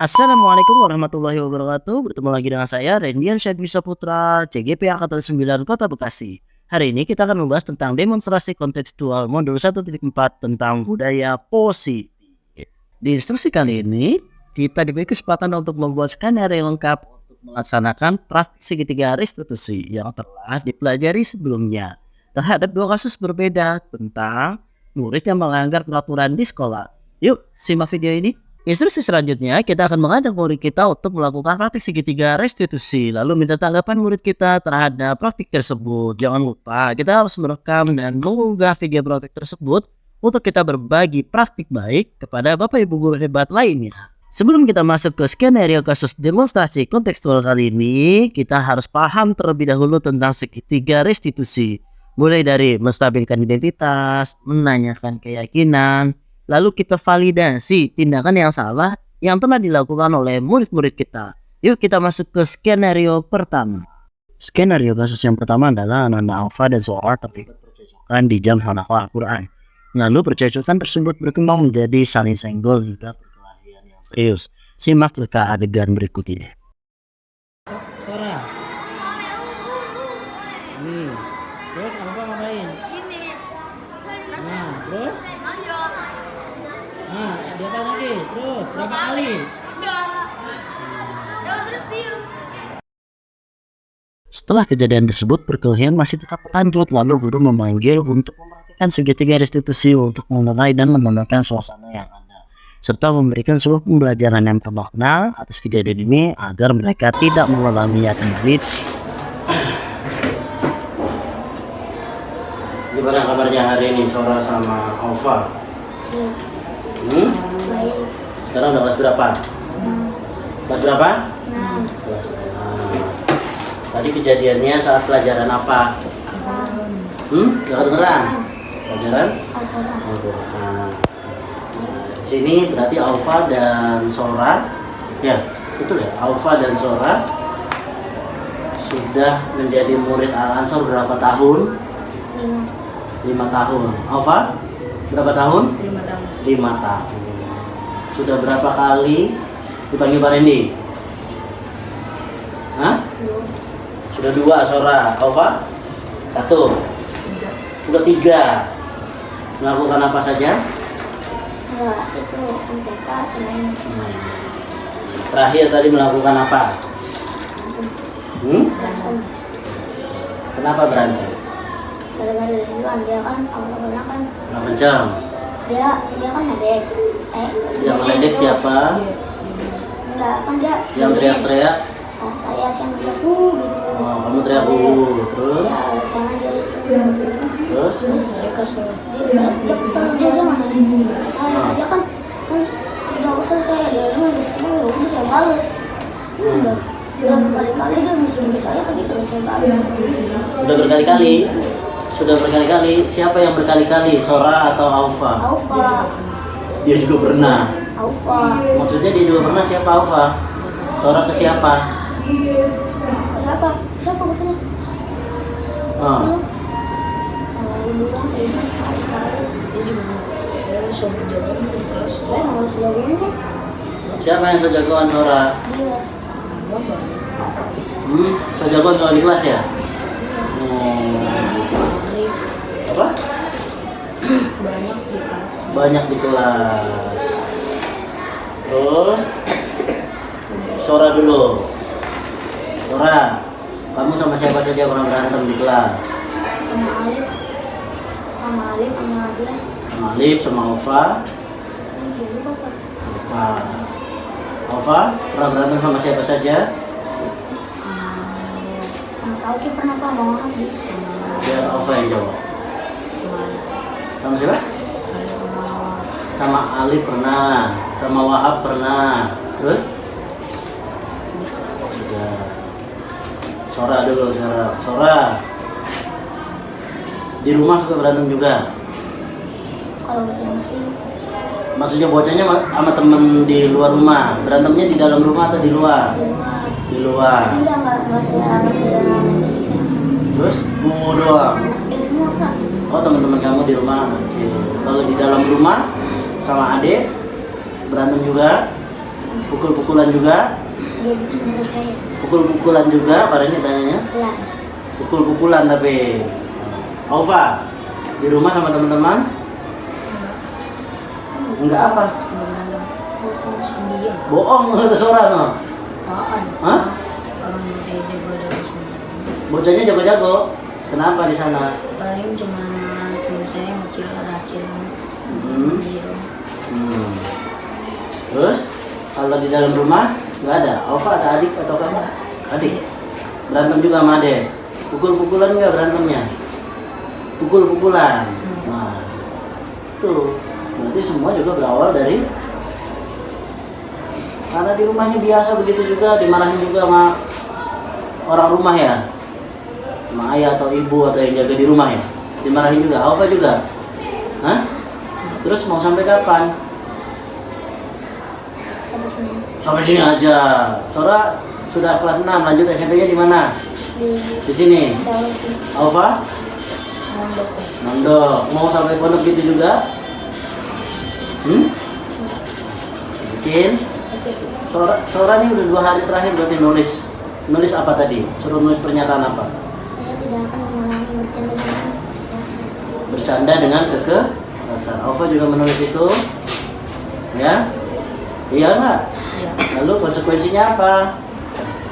Assalamualaikum warahmatullahi wabarakatuh. Bertemu lagi dengan saya Rendian Syadwi Saputra, CGP Angkatan 9 Kota Bekasi. Hari ini kita akan membahas tentang demonstrasi kontekstual modul 1.4 tentang budaya positif. Di instruksi kali ini, kita diberi kesempatan untuk membuat skenario lengkap untuk melaksanakan praktik segitiga restitusi yang telah dipelajari sebelumnya terhadap dua kasus berbeda tentang murid yang melanggar peraturan di sekolah. Yuk, simak video ini. Instruksi selanjutnya, kita akan mengajak murid kita untuk melakukan praktik segitiga restitusi, lalu minta tanggapan murid kita terhadap praktik tersebut. Jangan lupa, kita harus merekam dan mengunggah video praktik tersebut untuk kita berbagi praktik baik kepada Bapak Ibu guru hebat lainnya. Sebelum kita masuk ke skenario kasus demonstrasi kontekstual kali ini, kita harus paham terlebih dahulu tentang segitiga restitusi. Mulai dari menstabilkan identitas, menanyakan keyakinan, lalu kita validasi tindakan yang salah yang telah dilakukan oleh murid-murid kita. Yuk kita masuk ke skenario pertama. Skenario kasus yang pertama adalah anak-anak Alfa dan Zora terlibat percekcokan di jam halaqah Al-Quran. Lalu percekcokan tersebut berkembang menjadi saling senggol hingga perkelahian yang serius. Simak reka adegan berikut ini. Zora. Terus Alfa ngapain? Nah, terus? Nah, dia apa lagi? Terus berapa kali? Terus diem. Setelah kejadian tersebut, perkelahian masih tetap berlanjut. Lalu guru memanggil untuk memperhatikan segitiga restitusi untuk mengenai dan menenangkan suasana yang ada, serta memberikan sebuah pembelajaran yang bermakna atas kejadian ini agar mereka tidak mengalaminya kembali. Gimana kabarnya hari ini Zora sama Alfa? Sekarang udah kelas berapa? Kelas berapa? Kelas 6. Tadi kejadiannya saat pelajaran apa? Gak kedengeran? Pelajaran? Al-Quran. Di sini berarti Alfa dan Zora, ya betul ya, Alfa dan Zora sudah menjadi murid Al-Ansor berapa tahun? 5 tahun. Alfa berapa tahun? 5 tahun. Sudah berapa kali dipanggil Pak Rendi? Hah? Sudah 2, Zora. Alfa? 1. Sudah 3. Melakukan apa saja? Itu MTK selain Terakhir tadi melakukan apa? berantem. Kenapa berantem? Gara-gara dari duluan dia kan awalnya kan Kenapa jam? dia kan ngedek. Yang meledek siapa? Enggak, kan dia Yang teriak-teriak? saya yang gitu. Oh, kamu teriak terus? Ya, jangan dia itu. Terus? Dia kesel, dia jangan. Dia kan udah kesel saya dia udah saya balas. Udah berkali-kali dia musuhin saya tapi terus saya balas. Sudah berkali-kali. Siapa yang berkali-kali? Zora atau Alfa? Alfa. Dia juga pernah. Alfa. Maksudnya dia juga pernah. Siapa Alfa? Zora ke siapa? Siapa katanya? Oh. Siapa yang sejagoan Zora? Iya. Sejagoan kalau di kelas ya? Apa? Banyak di kelas. Terus Zora dulu. Zora, kamu sama siapa saja pernah berantem di kelas? Sama Alif, sama dia. Sama Alif, sama Alfa. Alfa, pernah berantem sama siapa saja? Sama Sauki pernah Pak, mau Habib. Biar Alfa yang jawab. Sama siapa? Sama Alif pernah, sama Wahab pernah. Terus? Sudah. Zora dulu, Zora. Di rumah suka berantem juga? Kalau bocahnya masih Maksudnya bocahnya sama temen di luar rumah? Berantemnya di dalam rumah atau di luar? Di luar. Enggak saya main di sini. Terus bungu doang? Anak kecil semua Pak. Oh, teman-teman kamu di rumah anak kecil. Kalau di dalam rumah sama adik berantem juga? Pukul-pukulan juga? Dia marah saya. Pukul-pukulan juga, Pak Reni tanyanya? Ya. Pukul-pukulan tapi. Ova, di rumah sama teman-teman? Enggak apa? Bohong sendiri. Bohong ke seorang no? Apaan? Hah? Orang dia jago-jago semua. Bocahnya jago-jago. Kenapa di sana? Paling cuma teman saya kecil racil. Terus kalau di dalam rumah nggak ada? Ova ada adik atau kakak? Adik. Berantem juga sama adek. Pukul-pukulan nggak berantemnya? Pukul-pukulan. Nah, tuh. Berarti semua juga berawal dari karena di rumahnya biasa begitu juga, dimarahin juga sama orang rumah ya, sama ayah atau ibu atau yang jaga di rumah ya, dimarahin juga. Alfa juga, hah? Terus mau sampai kapan? Sampai sini aja. Sora sudah kelas 6, lanjut SMP-nya di mana? Di sini. Alfa? Nondok. Mau sampai pondok gitu juga? Bikin? Sora ini udah 2 hari terakhir berarti nulis apa tadi? Suruh nulis pernyataan apa? Saya tidak akan mengulangi bercanda dengan kekerasan. Alfa juga menulis itu, ya? Iya nggak? Iya. Lalu konsekuensinya apa?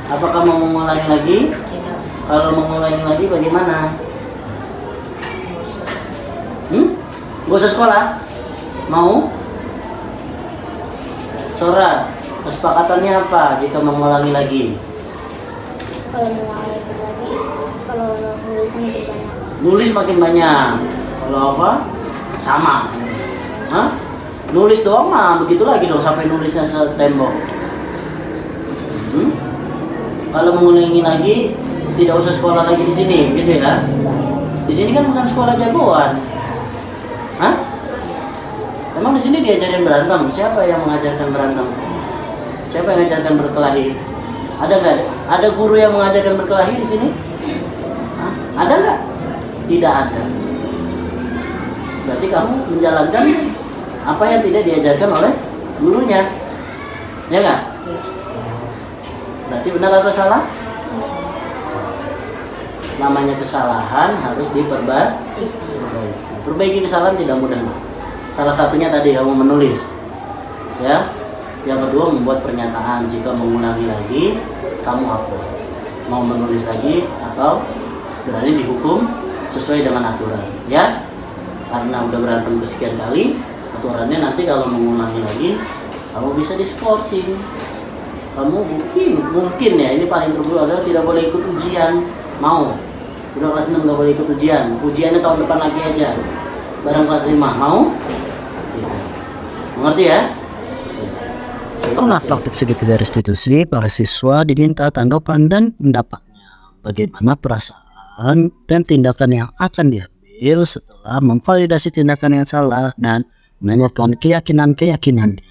Apakah mau mengulangi lagi? Tidak. Kalau mengulangi lagi bagaimana? Gak usah sekolah? Mau? Sora, kesepakatannya apa jika mengulangi lagi? Kalau mengulangi lagi, kalau nulisnya lebih banyak. Nulis makin banyak. Kalau apa? Sama. Hah? Nulis doang mah begitu lagi dong sampai nulisnya setembok. Kalau mengulangi lagi tidak usah sekolah lagi di sini, gitu ya? Di sini kan bukan sekolah jagoan. Hah? Emang di sini diajarin berantem? Siapa yang mengajarkan berantem? Siapa yang mengajarkan berkelahi? Ada nggak? Ada guru yang mengajarkan berkelahi di sini? Hah? Ada nggak? Tidak ada. Berarti kamu menjalankan apa yang tidak diajarkan oleh gurunya, ya nggak? Berarti benar atau salah? Namanya kesalahan harus diperbaiki. Perbaiki kesalahan tidak mudah. Salah satunya tadi kamu menulis, ya. Yang kedua membuat pernyataan. Jika mengulangi lagi, kamu hapus. Mau menulis lagi atau berani dihukum sesuai dengan aturan, ya. Karena udah berantem kesekian kali, aturannya nanti kalau mengulangi lagi, kamu bisa diskorsing. Kamu mungkin ya, ini paling terburuk adalah tidak boleh ikut ujian. Mau? Udah kelas 6 nggak boleh ikut ujian. Ujiannya tahun depan lagi aja. Barang kelas 5, mau? Tidak. Mengerti ya? Setelah praktik segitiga restitusi, para siswa diminta tanggapan dan pendapatnya. Bagaimana perasaan dan tindakan yang akan diambil setelah memvalidasi tindakan yang salah dan menentukan keyakinan-keyakinannya.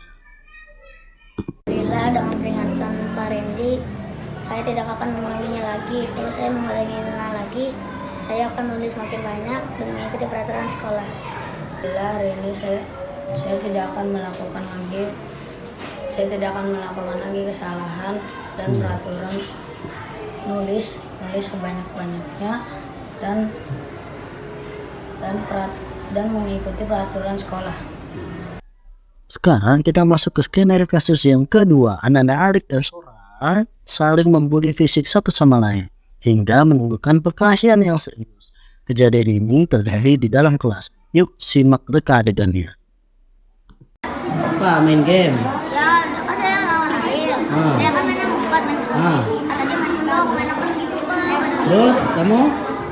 Bila dengan peringatan Pak Randy, saya tidak akan mengulanginya lagi. Kalau saya mengulanginya lagi, saya akan menulis makin banyak dan mengikuti peraturan sekolah. Bila hari ini saya tidak akan melakukan lagi kesalahan dan peraturan nulis sebanyak-banyaknya dan mengikuti peraturan sekolah. Sekarang kita masuk ke skenario kasus yang kedua. Anak-anak Arik dan Sora saling membuli fisik satu sama lain hingga menimbulkan perkelahian yang serius. Kejadian ini terjadi di dalam kelas. Yuk simak reka adegannya. Apa main game? Ya, kan saya lawan Air. Dia kan mainnya ngumpet, kata dia main dulu, kebanyakan gitu Pak. Terus kamu?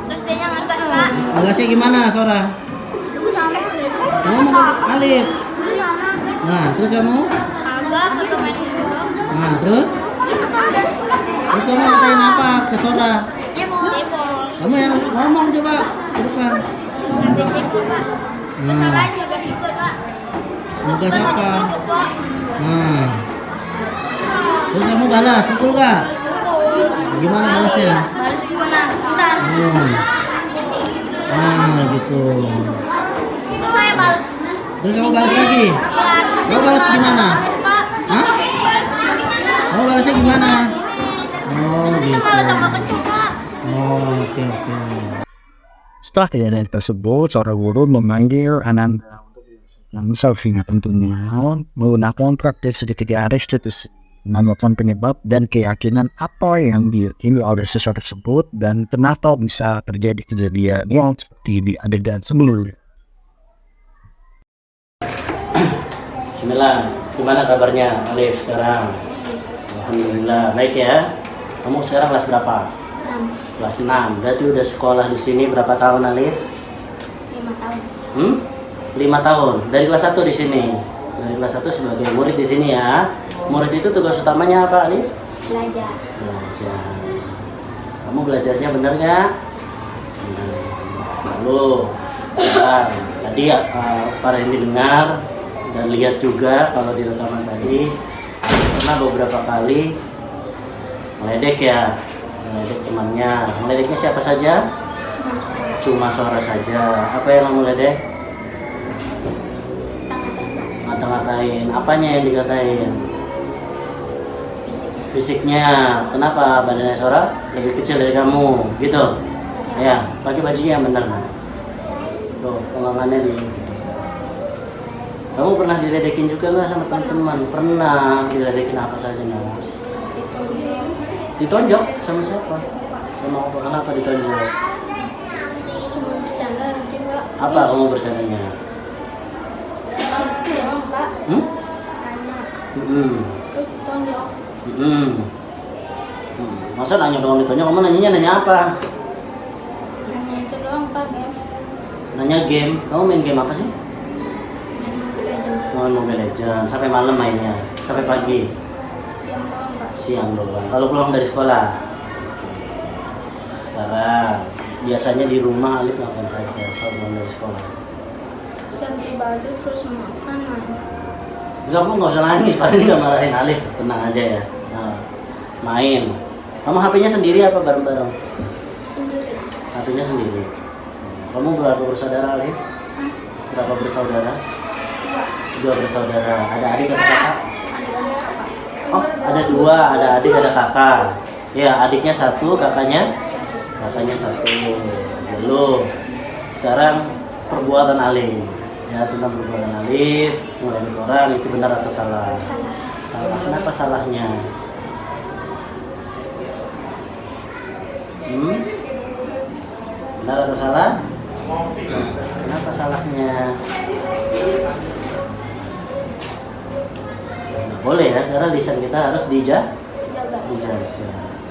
Terus dia ngegas Pak. Ngegasnya gimana, Sora? Dulu sama gitu. Kamu mau Alif? Dulu sama. Nah, terus kamu? Agak atau main dulu. Nah, terus? Itu kan dari Terus kamu ngatain apa ke Sora? Jebol. Kamu yang ngomong coba ke depan. Nanti jebol Pak. Terus Nah, Saranya ngegas juga Pak. ngegas apa? Nah, terus kamu balas, pukul gak? Gimana balasnya? Balas gimana? Bentar. Nah, gitu. Terus saya balas. Terus kamu balas lagi? Iya. Kamu balas gimana? Pak. Hah? Balas Oh, balasnya gimana? Oh, Kita gitu. malah tambah kenceng, Kak. Oh, oke. Setelah kejadian tersebut, seorang guru memanggil Ananda untuk menyelesaikan selfie-nya tentunya menggunakan praktik segitiga restitusi, menemukan penyebab dan keyakinan apa yang diyakini oleh siswa tersebut dan kenapa bisa terjadi kejadian yang seperti di adegan sebelumnya. Bismillah, gimana kabarnya Alif sekarang? Alhamdulillah, baik ya. Kamu sekarang kelas berapa? 6, Kelas 6. Berarti udah sekolah di sini berapa tahun Alif? 5 tahun. 5 tahun. Dari kelas 1 di sini. Dari kelas 1 sebagai murid di sini ya. Murid itu tugas utamanya apa Alif? Belajar. Belajar. Kamu belajarnya bener nggak? Bener. Lalu sekarang tadi Pak Randy dengar dan lihat juga kalau di rekaman tadi pernah beberapa kali meledek ya, meledek temannya. Meledeknya siapa saja? Cuma suara saja. Apa yang kamu ledek? Ngata-ngatain. Apanya yang dikatain? Fisiknya. Kenapa badannya Sora lebih kecil dari kamu? Gitu. Ya, pakai bajunya yang benar. Tuh, pengamannya di. Kamu pernah diledekin juga nggak sama teman-teman? Pernah. Diledekin apa saja Nala? Ditonjok sama siapa? Sama apa? Kenapa ditonjok? Cuma bercanda nanti, Pak. Apa kamu bercandanya? Doang, Pak. Tanya. Terus ditonjok. Masa nanya doang ditonjok? Kamu nanya apa? Nanya itu doang, Pak. Game. Nanya game. Kamu main game apa sih? Main Mobile Legends. Main Mobile Legends. Sampai malam mainnya? Sampai pagi? Siang doang, Pak. Siang doang. Kalau pulang dari sekolah? Sekarang biasanya di rumah Alif ngapain saja kalau pulang dari sekolah? Ganti baju terus makan, main. Kamu nggak usah nangis, paling nggak marahin Alif, tenang aja ya. Nah, main. Kamu HP-nya sendiri apa bareng-bareng? Sendiri. HP-nya sendiri. Kamu berapa bersaudara Alif? Hah? Berapa bersaudara? 2. 2 bersaudara. Ada adik atau kakak? Ada banyak, Pak. Oh, ada 2, ada adik, ada kakak. Ya, adiknya 1, kakaknya 1. Lalu sekarang perbuatan Alif. Ya, tentang perbuatan Alif, mulai orang itu benar atau salah? Salah. Kenapa salahnya? Benar atau salah? Kenapa salahnya? Nggak boleh ya, karena lisan kita harus dijaga.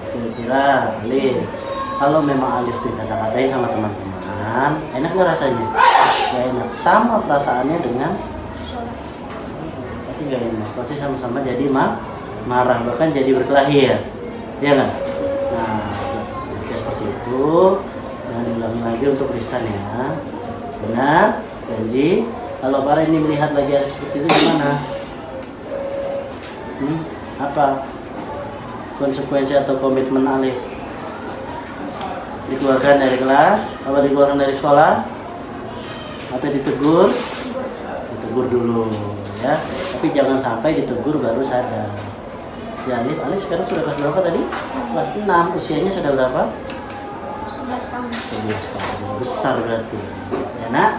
Kira-kira Alif, kalau memang Alif dikata-katain sama teman-teman, enak nggak rasanya? Gak enak. Sama perasaannya dengan pasti gak enak. Pasti sama-sama jadi marah, bahkan jadi berkelahi ya. Iya nggak? Nah, kayak seperti itu. Jangan diulangi lagi untuk lisan ya. Benar? Janji. Kalau para ini melihat lagi ada seperti itu gimana? Apa konsekuensi atau komitmen Alif? Dikeluarkan dari kelas? Apa dikeluarkan dari sekolah? Atau ditegur? Ditegur dulu ya. Tapi jangan sampai ditegur baru sadar. Ya Alif sekarang sudah kelas berapa tadi? Kelas 6. Usianya sudah berapa? 11 tahun. 11 tahun. Besar berarti. Ya nak,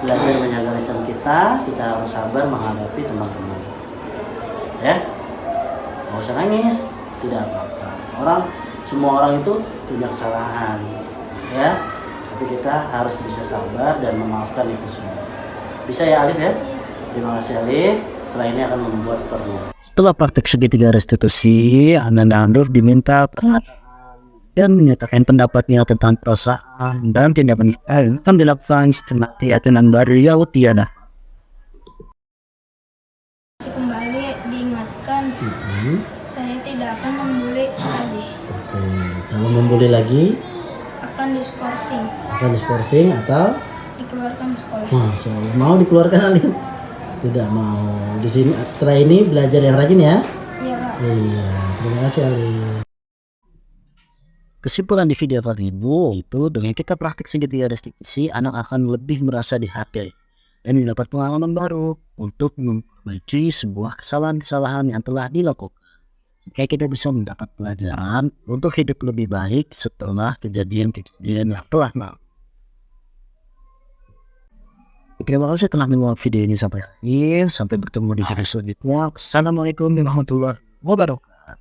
belajar menjaga lisan kita harus sabar menghadapi teman-teman. Ya, nggak usah nangis, tidak apa-apa. Semua orang itu punya kesalahan, ya. Tapi kita harus bisa sabar dan memaafkan itu semua. Bisa ya Alif ya? Terima kasih Alif. Setelah ini akan membuat perlu. Setelah praktek segitiga restitusi, Ananda Andur diminta dan menyatakan pendapatnya tentang perasaan dan tindakan yang akan dilakukan setelah keyakinan baru yang tiada. Kembali diingatkan, saya tidak akan membuli lagi. Oke, kalau membuli lagi Akan diskorsing, akan diskorsing atau dikeluarkan sekolah. Masya Allah, mau dikeluarkan Alif? Tidak mau. Di sini setelah ini belajar yang rajin ya. Iya, Pak. Iya, terima kasih Alif. Kesimpulan di video kali ini itu dengan kita praktik segitiga restitusi, anak akan lebih merasa dihargai dan mendapat pengalaman baru untuk memperbaiki sebuah kesalahan-kesalahan yang telah dilakukan. supaya kita bisa mendapat pelajaran untuk hidup lebih baik setelah kejadian-kejadian yang telah lalu. Terima kasih telah menonton video ini sampai akhir. Sampai bertemu di video selanjutnya. Assalamualaikum warahmatullahi wabarakatuh.